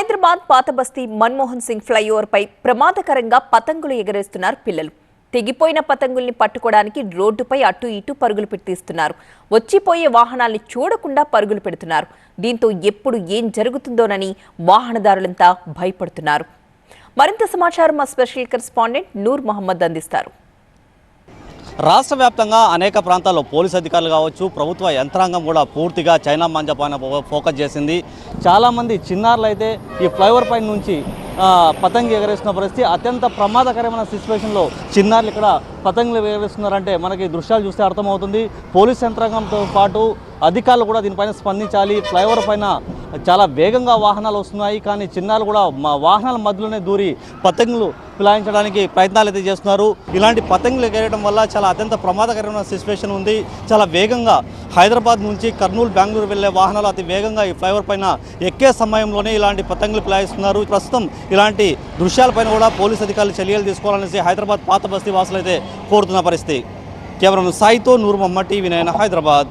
హైదరాబాద్ పాతబస్తీ Manmohan Singh flyover పై ప్రమాదకరంగా పతంగులు ఎగరేస్తున్నారు పిల్లలు. తెగిపోయిన పతంగుల్ని పట్టుకోవడానికి రోడ్డుపై అటు ఇటు పరుగులు పెట్టిస్తున్నారు. వచ్చిపోయే వాహనాల్ని చూడకుండా పరుగులు పెడుతున్నారు. దీంతో ఎప్పుడు ఏం జరుగుతుందోనని వాహనదారులంతా భయపడుతున్నారు. మరింత సమాచారం మా స్పెషల్ కరెస్పాండెంట్ నూర్ మహమ్మద్ అందిస్తారు. రాష్ట్ర వ్యాప్తంగా అనేక ప్రాంతాల్లో పోలీసు అధికారులు కావచ్చు, ప్రభుత్వ యంత్రాంగం కూడా పూర్తిగా చైనా మాంజా పైన ఫోకస్ చేసింది. చాలామంది చిన్నారులు అయితే ఈ ఫ్లైఓవర్ పైన నుంచి పతంగి ఎగరేస్తున్న పరిస్థితి. అత్యంత ప్రమాదకరమైన సిచ్యువేషన్లో చిన్నారులు ఇక్కడ పతంగులు ఎగరేస్తున్నారంటే మనకి దృశ్యాలు చూస్తే అర్థమవుతుంది. పోలీస్ యంత్రాంగంతో పాటు అధికారులు కూడా దీనిపైన స్పందించాలి. ఫ్లైఓవర్ పైన చాలా వేగంగా వాహనాలు వస్తున్నాయి, కానీ చిన్నారులు కూడా వాహనాల మధ్యలోనే దూరి పతంగులు పిలాయించడానికి ప్రయత్నాలు అయితే చేస్తున్నారు. ఇలాంటి పతంగులు ఎగరేయడం వల్ల చాలా అత్యంత ప్రమాదకరమైన సిచ్యువేషన్ ఉంది. చాలా వేగంగా హైదరాబాద్ నుంచి కర్నూలు, బెంగళూరు వెళ్లే వాహనాలు అతి వేగంగా ఈ ఫ్లైఓవర్ పైన ఎక్కే సమయంలోనే ఇలాంటి పతంగులు పిలాయిస్తున్నారు. ప్రస్తుతం ఇలాంటి దృశ్యాలపైన కూడా పోలీసు అధికారులు చర్యలు తీసుకోవాలనేసి హైదరాబాద్ పాత బస్తీ వాసులు అయితే కోరుతున్న పరిస్థితి. కేవలం సాయితో నూర్ మహమ్మద్, టీవీ 9 హైదరాబాద్.